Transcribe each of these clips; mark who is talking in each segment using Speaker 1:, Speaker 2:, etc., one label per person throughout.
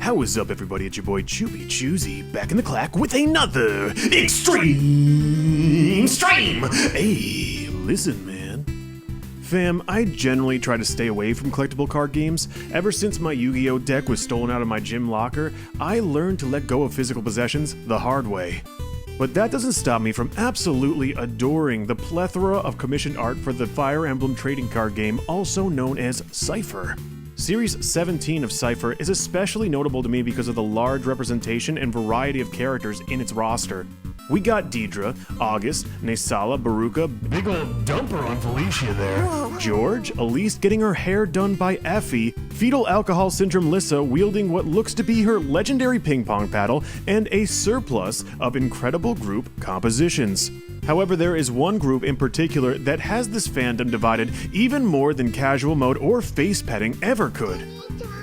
Speaker 1: How is up, everybody? It's your boy Choopi Choosy back in the clack with another extreme stream. Hey, listen, man. Fam, I generally try to stay away from collectible card games. Ever since my Yu-Gi-Oh deck was stolen out of my gym locker, I learned to let go of physical possessions the hard way. But that doesn't stop me from absolutely adoring the plethora of commissioned art for the Fire Emblem trading card game, also known as Cypher. Series 17 of Cypher is especially notable to me because of the large representation and variety of characters in its roster. We got Deidre, August, Nesala, Baruka, big old dumper on Felicia there, George, Elise getting her hair done by Effie, fetal alcohol syndrome Lissa wielding what looks to be her legendary ping pong paddle, and a surplus of incredible group compositions. However, there is one group in particular that has this fandom divided even more than casual mode or face petting ever could.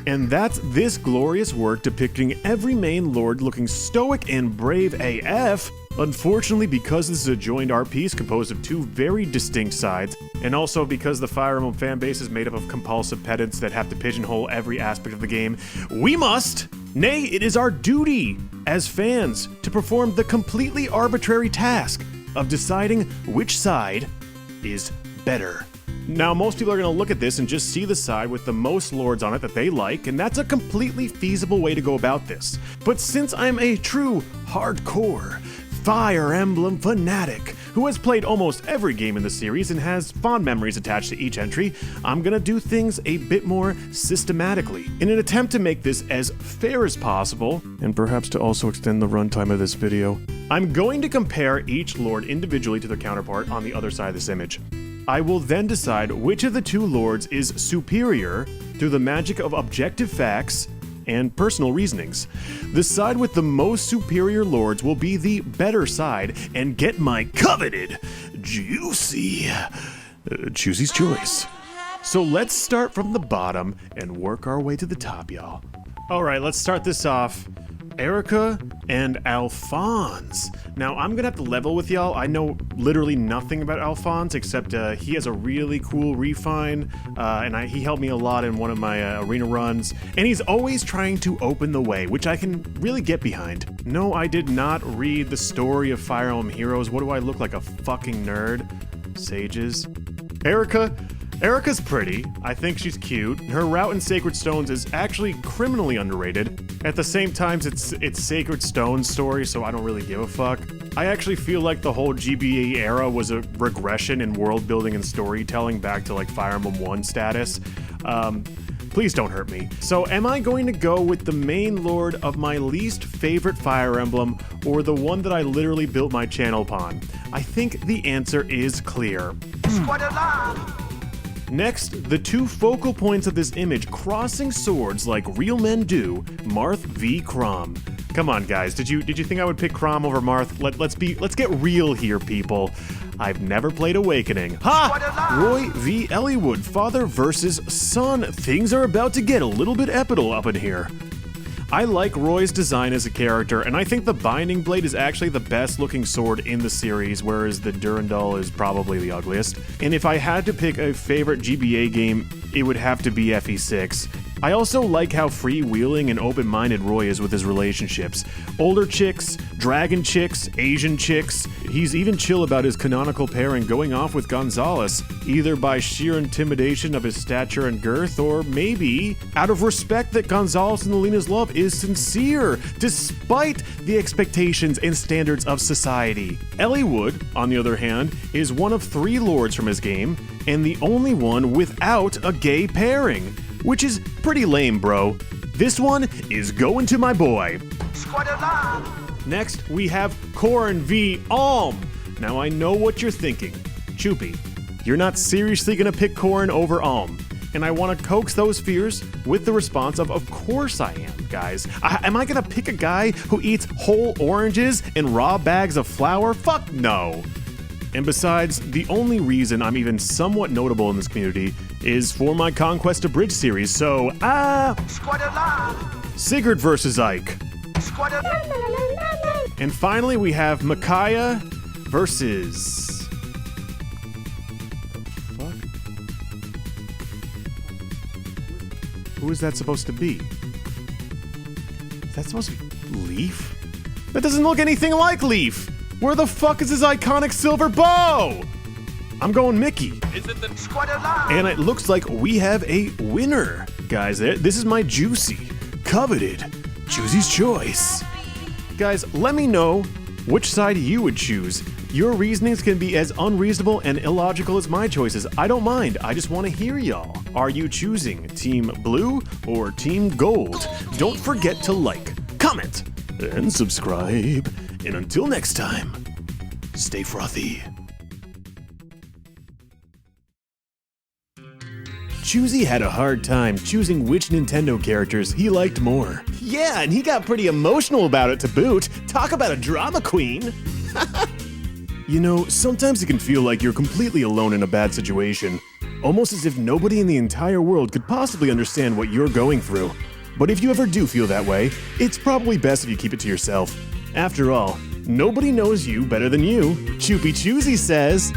Speaker 1: And that's this glorious work depicting every main lord looking stoic and brave AF. Unfortunately, because this is a joined art piece composed of two very distinct sides, and also because the Fire Emblem fanbase is made up of compulsive pedants that have to pigeonhole every aspect of the game, we must, nay, it is our duty as fans to perform the completely arbitrary task of deciding which side is better. Now, most people are going to look at this and just see the side with the most lords on it that they like, and that's a completely feasible way to go about this. But since I'm a true hardcore Fire Emblem fanatic who has played almost every game in the series and has fond memories attached to each entry, I'm gonna do things a bit more systematically in an attempt to make this as fair as possible, and perhaps to also extend the runtime of this video. I'm going to compare each lord individually to their counterpart on the other side of this image. I will then decide which of the two lords is superior through the magic of objective facts and personal reasonings. The side with the most superior lords will be the better side and get my coveted, juicy, Choosy's choice. So let's start from the bottom and work our way to the top, y'all. Alright, let's start this off. Erica and Alphonse. Now, I'm gonna have to level with y'all. I know literally nothing about Alphonse except he has a really cool refine, and he helped me a lot in one of my arena runs, and he's always trying to open the way, which I can really get behind. No, I did not read the story of Fire Emblem Heroes. What do I look like, a fucking nerd? Sages. Erica's pretty. I think she's cute. Her route in Sacred Stones is actually criminally underrated. At the same time, it's Sacred Stones story, so I don't really give a fuck. I actually feel like the whole GBA era was a regression in world building and storytelling back to like Fire Emblem 1 status. Please don't hurt me. So am I going to go with the main lord of my least favorite Fire Emblem, or the one that I literally built my channel upon? I think the answer is clear. Next, the two focal points of this image crossing swords like real men do, Marth v. Chrom. Come on, guys, did you think I would pick Chrom over Marth? Let's get real here, people. I've never played Awakening. Ha! Roy v. Elliewood, father versus son. Things are about to get a little bit epital up in here. I like Roy's design as a character, and I think the Binding Blade is actually the best looking sword in the series, whereas the Durandal is probably the ugliest. And if I had to pick a favorite GBA game, it would have to be FE6. I also like how freewheeling and open-minded Roy is with his relationships. Older chicks, dragon chicks, Asian chicks. He's even chill about his canonical pairing going off with Gonzalez, either by sheer intimidation of his stature and girth, or maybe out of respect that Gonzalez and Alina's love is sincere, despite the expectations and standards of society. Elliewood, on the other hand, is one of 3 lords from his game, and the only one without a gay pairing. Which is pretty lame, bro. This one is going to my boy. Next, we have Corrin v. Alm. Now I know what you're thinking. Choopi, you're not seriously gonna pick Corrin over Alm. And I wanna coax those fears with the response of course I am, guys. Am I gonna pick a guy who eats whole oranges and raw bags of flour? Fuck no. And besides, the only reason I'm even somewhat notable in this community is for my Conquest of Bridge series, so, Sigurd versus Ike. And finally, we have Micaiah versus... What? Who is that supposed to be? That's supposed to be Leaf? That doesn't look anything like Leaf! Where the fuck is his iconic silver bow? I'm going Mickey.
Speaker 2: Is it the squad alive?
Speaker 1: And it looks like we have a winner. Guys, this is my juicy, coveted, Juicy's Choice. Guys, let me know which side you would choose. Your reasonings can be as unreasonable and illogical as my choices. I don't mind. I just want to hear y'all. Are you choosing Team Blue or Team Gold? Don't forget to like, comment, and subscribe. And until next time, stay frothy. Choosy had a hard time choosing which Nintendo characters he liked more. Yeah, and he got pretty emotional about it to boot. Talk about a drama queen. You know, sometimes it can feel like you're completely alone in a bad situation. Almost as if nobody in the entire world could possibly understand what you're going through. But if you ever do feel that way, it's probably best if you keep it to yourself. After all, nobody knows you better than you. Choopi Choosy says.